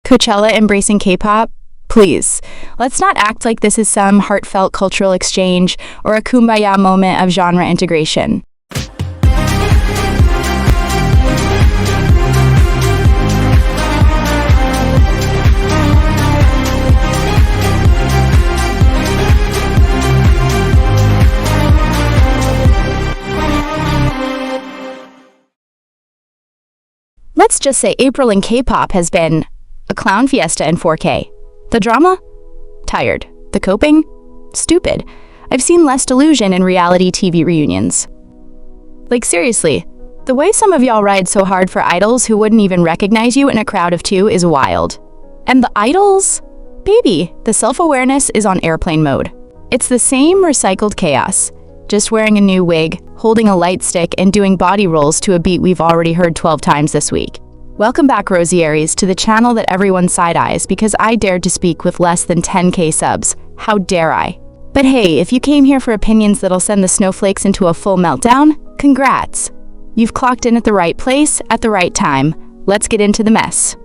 Coachella embracing K-pop? Please, let's not act like this is some heartfelt cultural exchange or a kumbaya moment of genre integration. Let's just say April in K-pop has been a clown fiesta in 4K. The drama? Tired. The coping? Stupid. I've seen less delusion in reality TV reunions. Like seriously, the way some of y'all ride so hard for idols who wouldn't even recognize you in a crowd of two is wild. And the idols? Baby, the self-awareness is on airplane mode. It's the same recycled chaos, just wearing a new wig, holding a light stick, and doing body rolls to a beat we've already heard 12 times this week. Welcome back, Rosieries, to the channel that everyone side-eyes because I dared to speak with less than 10K subs. How dare I? But hey, if you came here for opinions that'll send the snowflakes into a full meltdown, congrats! You've clocked in at the right place, at the right time. Let's get into the mess.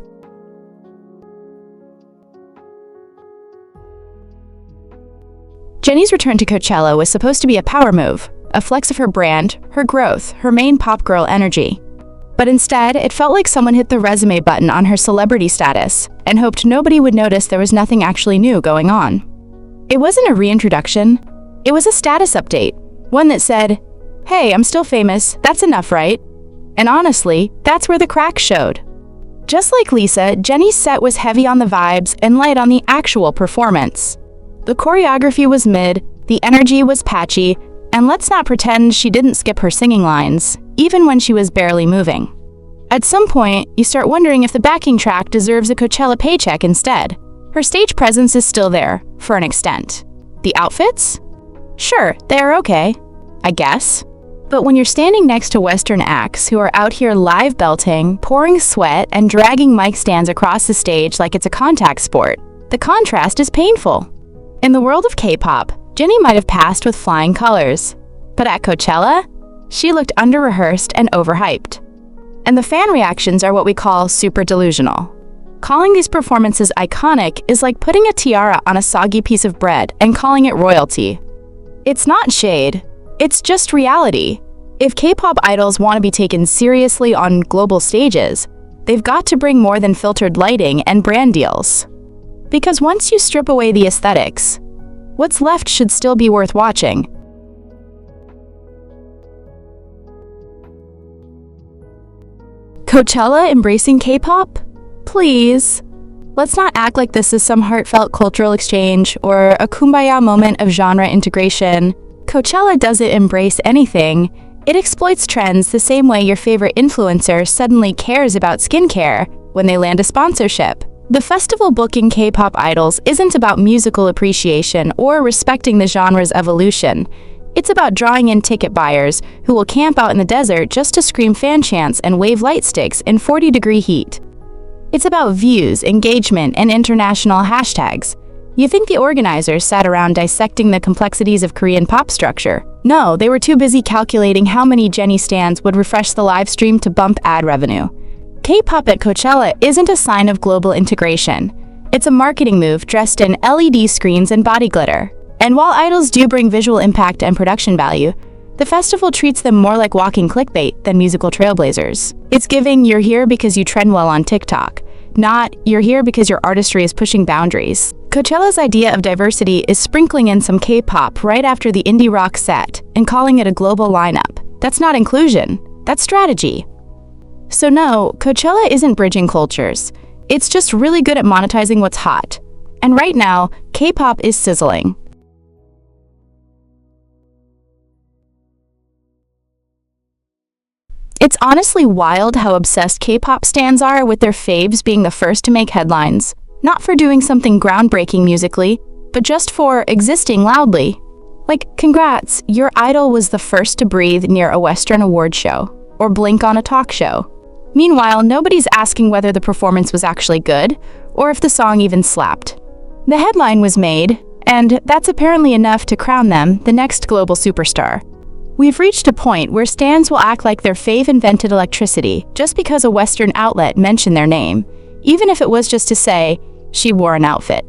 Jennie's return to Coachella was supposed to be a power move, a flex of her brand, her growth, her main pop girl energy. But instead, it felt like someone hit the resume button on her celebrity status and hoped nobody would notice there was nothing actually new going on. It wasn't a reintroduction, it was a status update, one that said, "Hey, I'm still famous, that's enough, right?" And honestly, that's where the cracks showed. Just like Lisa, Jennie's set was heavy on the vibes and light on the actual performance. The choreography was mid, the energy was patchy, and let's not pretend she didn't skip her singing lines, even when she was barely moving. At some point, you start wondering if the backing track deserves a Coachella paycheck instead. Her stage presence is still there, for an extent. The outfits? Sure, they're okay, I guess. But when you're standing next to Western acts who are out here live belting, pouring sweat, and dragging mic stands across the stage like it's a contact sport, the contrast is painful. In the world of K-pop, Jennie might have passed with flying colors. But at Coachella, she looked under-rehearsed and overhyped. And the fan reactions are what we call super delusional. Calling these performances iconic is like putting a tiara on a soggy piece of bread and calling it royalty. It's not shade, it's just reality. If K-pop idols want to be taken seriously on global stages, they've got to bring more than filtered lighting and brand deals. Because once you strip away the aesthetics, what's left should still be worth watching. Coachella embracing K-pop? Please. Let's not act like this is some heartfelt cultural exchange or a kumbaya moment of genre integration. Coachella doesn't embrace anything. It exploits trends the same way your favorite influencer suddenly cares about skincare when they land a sponsorship. The festival booking K-pop idols isn't about musical appreciation or respecting the genre's evolution. It's about drawing in ticket buyers who will camp out in the desert just to scream fan chants and wave light sticks in 40-degree heat. It's about views, engagement, and international hashtags. You think the organizers sat around dissecting the complexities of Korean pop structure? No, they were too busy calculating how many Jennie stans would refresh the live stream to bump ad revenue. K-pop at Coachella isn't a sign of global integration. It's a marketing move dressed in LED screens and body glitter. And while idols do bring visual impact and production value, the festival treats them more like walking clickbait than musical trailblazers. It's giving "you're here because you trend well on TikTok," not "you're here because your artistry is pushing boundaries." Coachella's idea of diversity is sprinkling in some K-pop right after the indie rock set and calling it a global lineup. That's not inclusion, that's strategy. So no, Coachella isn't bridging cultures. It's just really good at monetizing what's hot. And right now, K-pop is sizzling. It's honestly wild how obsessed K-pop stans are with their faves being the first to make headlines. Not for doing something groundbreaking musically, but just for existing loudly. Like, congrats, your idol was the first to breathe near a Western award show, or blink on a talk show. Meanwhile, nobody's asking whether the performance was actually good, or if the song even slapped. The headline was made, and that's apparently enough to crown them the next global superstar. We've reached a point where stans will act like their fave invented electricity just because a Western outlet mentioned their name, even if it was just to say she wore an outfit.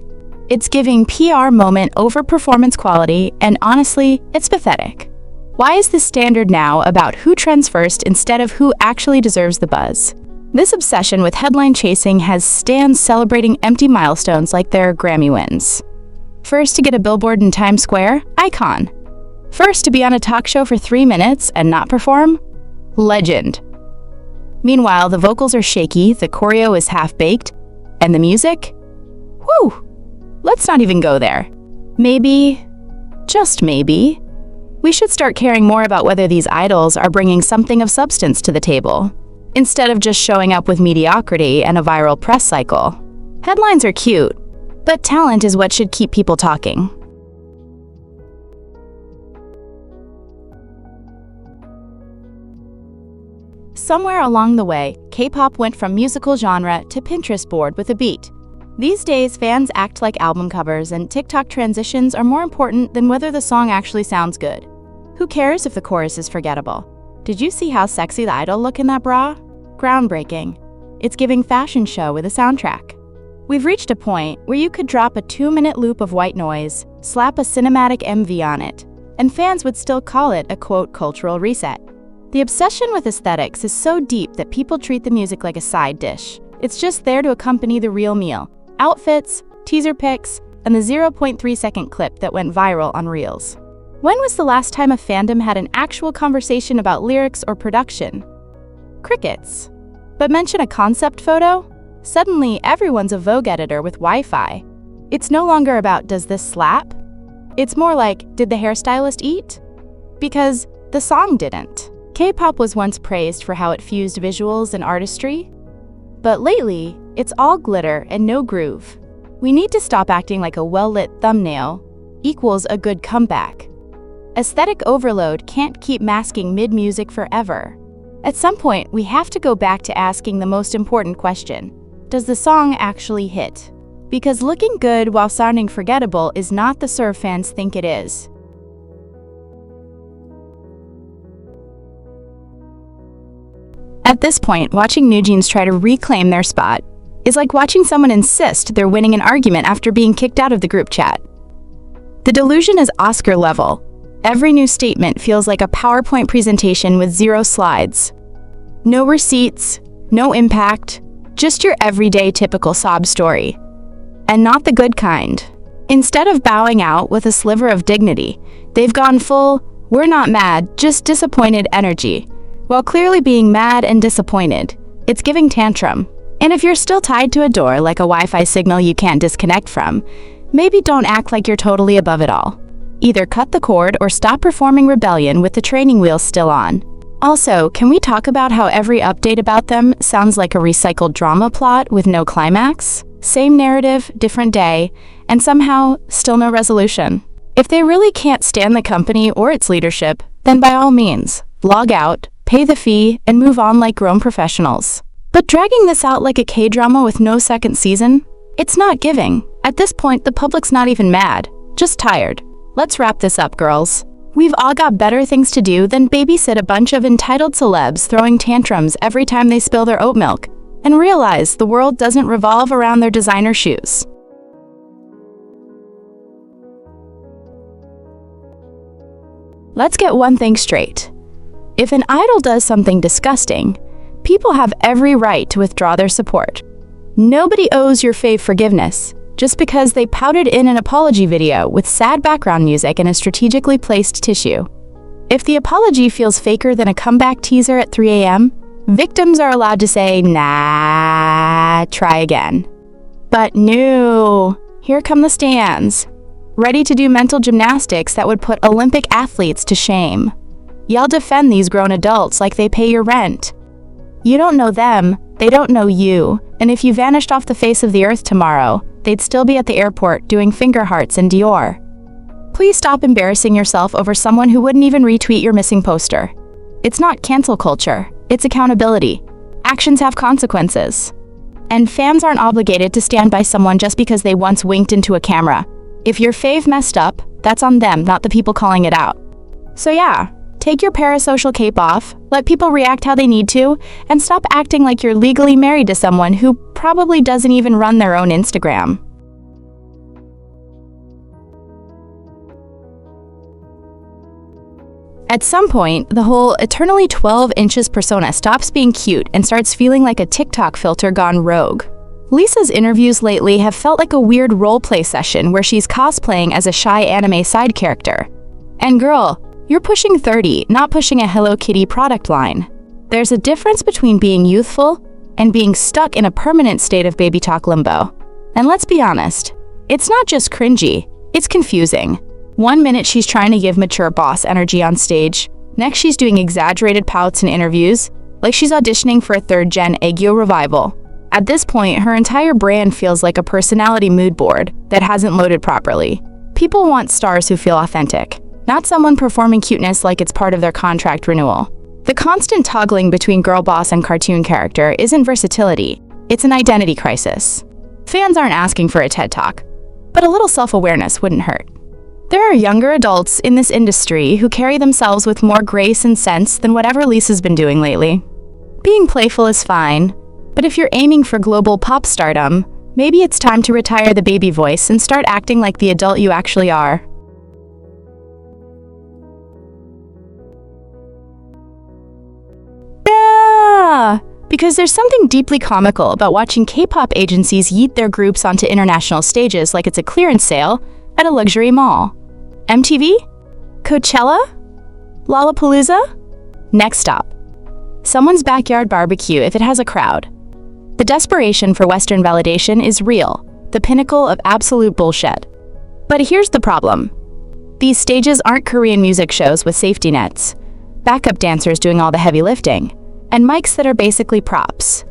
It's giving PR moment over performance quality, and honestly, it's pathetic. Why is this standard now about who trends first instead of who actually deserves the buzz? This obsession with headline chasing has stans celebrating empty milestones like their Grammy wins. First to get a billboard in Times Square? Icon. First to be on a talk show for 3 minutes and not perform? Legend. Meanwhile, the vocals are shaky, the choreo is half-baked, and the music? Whew! Let's not even go there. Maybe, just maybe, we should start caring more about whether these idols are bringing something of substance to the table, instead of just showing up with mediocrity and a viral press cycle. Headlines are cute, but talent is what should keep people talking. Somewhere along the way, K-pop went from musical genre to Pinterest board with a beat. These days, fans act like album covers, and TikTok transitions are more important than whether the song actually sounds good. Who cares if the chorus is forgettable? Did you see how sexy the idol look in that bra? Groundbreaking. It's giving fashion show with a soundtrack. We've reached a point where you could drop a 2-minute loop of white noise, slap a cinematic MV on it, and fans would still call it a quote cultural reset. The obsession with aesthetics is so deep that people treat the music like a side dish. It's just there to accompany the real meal. Outfits, teaser pics, and the 0.3-second clip that went viral on Reels. When was the last time a fandom had an actual conversation about lyrics or production? Crickets. But mention a concept photo? Suddenly, everyone's a Vogue editor with Wi-Fi. It's no longer about, does this slap? It's more like, did the hairstylist eat? Because the song didn't. K-pop was once praised for how it fused visuals and artistry, but lately, it's all glitter and no groove. We need to stop acting like a well-lit thumbnail equals a good comeback. Aesthetic overload can't keep masking mid-music forever. At some point, we have to go back to asking the most important question: does the song actually hit? Because looking good while sounding forgettable is not the serve fans think it is. At this point, watching NewJeans try to reclaim their spot is like watching someone insist they're winning an argument after being kicked out of the group chat. The delusion is Oscar level. Every new statement feels like a PowerPoint presentation with 0 slides. No receipts, no impact, just your everyday typical sob story. And not the good kind. Instead of bowing out with a sliver of dignity, they've gone full, we're not mad, just disappointed energy. While clearly being mad and disappointed, it's giving tantrum. And if you're still tied to a door like a Wi-Fi signal you can't disconnect from, maybe don't act like you're totally above it all. Either cut the cord or stop performing rebellion with the training wheels still on. Also, can we talk about how every update about them sounds like a recycled drama plot with no climax? Same narrative, different day, and somehow still no resolution. If they really can't stand the company or its leadership, then by all means, log out, pay the fee, and move on like grown professionals. But dragging this out like a K-drama with no second season? It's not giving. At this point, the public's not even mad, just tired. Let's wrap this up, girls. We've all got better things to do than babysit a bunch of entitled celebs throwing tantrums every time they spill their oat milk, and realize the world doesn't revolve around their designer shoes. Let's get one thing straight. If an idol does something disgusting, people have every right to withdraw their support. Nobody owes your fave forgiveness just because they pouted in an apology video with sad background music and a strategically placed tissue. If the apology feels faker than a comeback teaser at 3 a.m., victims are allowed to say, nah, try again. But no, here come the stans, ready to do mental gymnastics that would put Olympic athletes to shame. Y'all defend these grown adults like they pay your rent. You don't know them, they don't know you, and if you vanished off the face of the earth tomorrow, they'd still be at the airport doing finger hearts in Dior. Please stop embarrassing yourself over someone who wouldn't even retweet your missing poster. It's not cancel culture, it's accountability. Actions have consequences. And fans aren't obligated to stand by someone just because they once winked into a camera. If your fave messed up, that's on them, not the people calling it out. So yeah, Take your parasocial cape off, let people react how they need to, and stop acting like you're legally married to someone who probably doesn't even run their own Instagram. At some point, the whole eternally 12 inches persona stops being cute and starts feeling like a TikTok filter gone rogue. Lisa's interviews lately have felt like a weird roleplay session where she's cosplaying as a shy anime side character. And girl, you're pushing 30, not pushing a Hello Kitty product line. There's a difference between being youthful and being stuck in a permanent state of baby talk limbo. And let's be honest, it's not just cringy, it's confusing. One minute she's trying to give mature boss energy on stage, next she's doing exaggerated pouts in interviews, like she's auditioning for a third-gen Aegyo revival. At this point, her entire brand feels like a personality mood board that hasn't loaded properly. People want stars who feel authentic, not someone performing cuteness like it's part of their contract renewal. The constant toggling between girl boss and cartoon character isn't versatility, it's an identity crisis. Fans aren't asking for a TED Talk, but a little self-awareness wouldn't hurt. There are younger adults in this industry who carry themselves with more grace and sense than whatever Lisa's been doing lately. Being playful is fine, but if you're aiming for global pop stardom, maybe it's time to retire the baby voice and start acting like the adult you actually are. Yeah! Because there's something deeply comical about watching K-pop agencies yeet their groups onto international stages like it's a clearance sale at a luxury mall. MTV? Coachella? Lollapalooza? Next stop. Someone's backyard barbecue if it has a crowd. The desperation for Western validation is real, the pinnacle of absolute bullshit. But here's the problem. These stages aren't Korean music shows with safety nets, backup dancers doing all the heavy lifting, and mics that are basically props.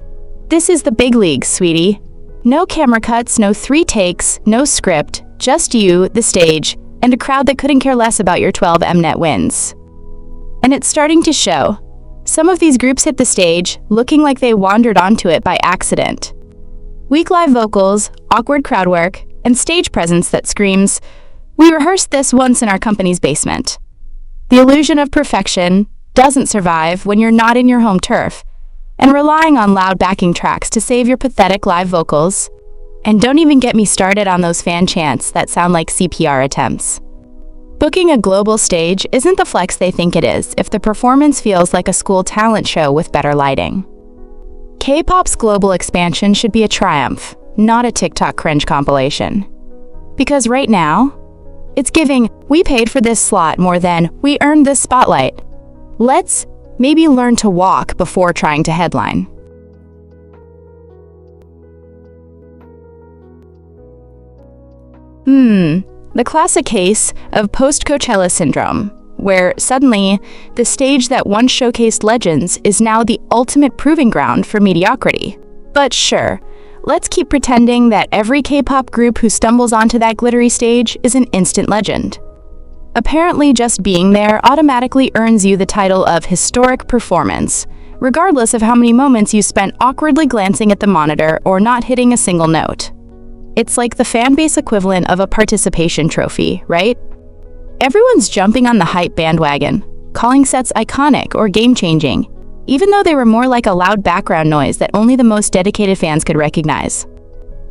This is the big leagues, sweetie. No camera cuts, no 3 takes, no script, just you, the stage, and a crowd that couldn't care less about your 12 Mnet wins. And it's starting to show. Some of these groups hit the stage looking like they wandered onto it by accident. Weak live vocals, awkward crowd work, and stage presence that screams, "We rehearsed this once in our company's basement." The illusion of perfection doesn't survive when you're not in your home turf, and relying on loud backing tracks to save your pathetic live vocals. And don't even get me started on those fan chants that sound like CPR attempts. Booking a global stage isn't the flex they think it is if the performance feels like a school talent show with better lighting. K-pop's global expansion should be a triumph, not a TikTok cringe compilation. Because right now, it's giving, we paid for this slot more than, we earned this spotlight. Let's maybe learn to walk before trying to headline. The classic case of post-Coachella syndrome, where suddenly the stage that once showcased legends is now the ultimate proving ground for mediocrity. But sure, let's keep pretending that every K-pop group who stumbles onto that glittery stage is an instant legend. Apparently, just being there automatically earns you the title of historic performance, regardless of how many moments you spent awkwardly glancing at the monitor or not hitting a single note. It's like the fanbase equivalent of a participation trophy, right? Everyone's jumping on the hype bandwagon, calling sets iconic or game-changing, even though they were more like a loud background noise that only the most dedicated fans could recognize.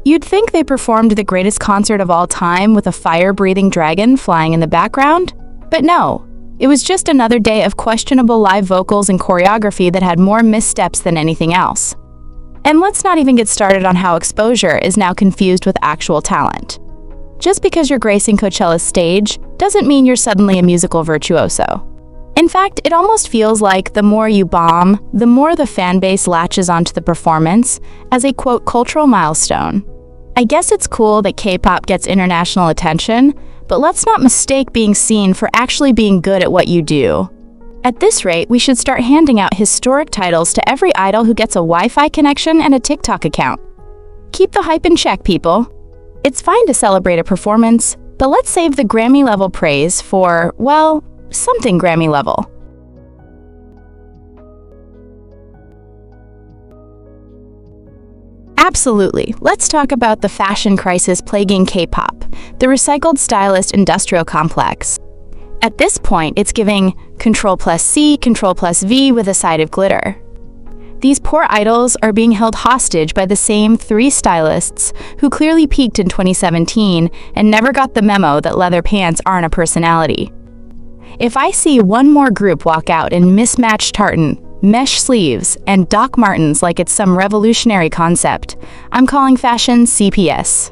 You'd think they performed the greatest concert of all time with a fire-breathing dragon flying in the background, but no, it was just another day of questionable live vocals and choreography that had more missteps than anything else. And let's not even get started on how exposure is now confused with actual talent. Just because you're gracing Coachella's stage doesn't mean you're suddenly a musical virtuoso. In fact, it almost feels like the more you bomb, the more the fan base latches onto the performance as a, quote, cultural milestone. I guess it's cool that K-pop gets international attention, but let's not mistake being seen for actually being good at what you do. At this rate, we should start handing out historic titles to every idol who gets a Wi-Fi connection and a TikTok account. Keep the hype in check, people. It's fine to celebrate a performance, but let's save the Grammy-level praise for, well, something Grammy-level. Absolutely. Let's talk about the fashion crisis plaguing K-pop, the recycled stylist industrial complex. At this point, it's giving Ctrl+C, Ctrl+V with a side of glitter. These poor idols are being held hostage by the same 3 stylists who clearly peaked in 2017 and never got the memo that leather pants aren't a personality. If I see one more group walk out in mismatched tartan, mesh sleeves, and Doc Martens like it's some revolutionary concept, I'm calling fashion CPS.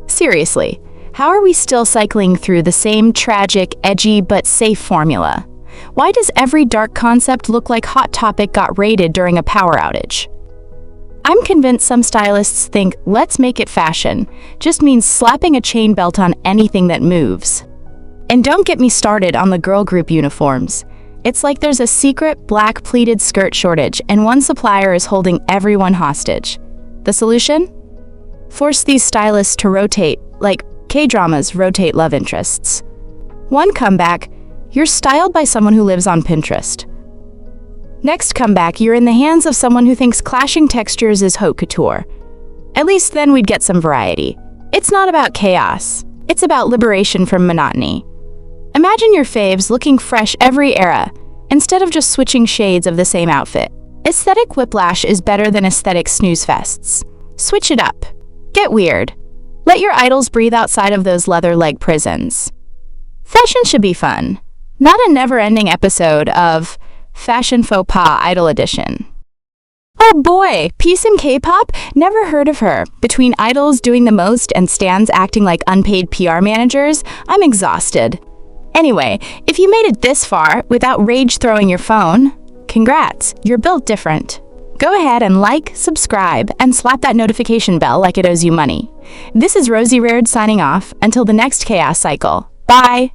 Seriously, how are we still cycling through the same tragic, edgy, but safe formula? Why does every dark concept look like Hot Topic got raided during a power outage? I'm convinced some stylists think "let's make it fashion" just means slapping a chain belt on anything that moves. And don't get me started on the girl group uniforms. It's like there's a secret black pleated skirt shortage and one supplier is holding everyone hostage. The solution? Force these stylists to rotate, like K-dramas rotate love interests. One comeback, you're styled by someone who lives on Pinterest. Next comeback, you're in the hands of someone who thinks clashing textures is haute couture. At least then we'd get some variety. It's not about chaos. It's about liberation from monotony. Imagine your faves looking fresh every era, instead of just switching shades of the same outfit. Aesthetic whiplash is better than aesthetic snooze fests. Switch it up. Get weird. Let your idols breathe outside of those leather leg prisons. Fashion should be fun, not a never-ending episode of Fashion Faux Pas Idol Edition. Oh boy, peace in K-pop? Never heard of her. Between idols doing the most and stans acting like unpaid PR managers, I'm exhausted. Anyway, if you made it this far without rage throwing your phone, congrats, you're built different. Go ahead and like, subscribe, and slap that notification bell like it owes you money. This is Rosie Reard signing off until the next chaos cycle. Bye!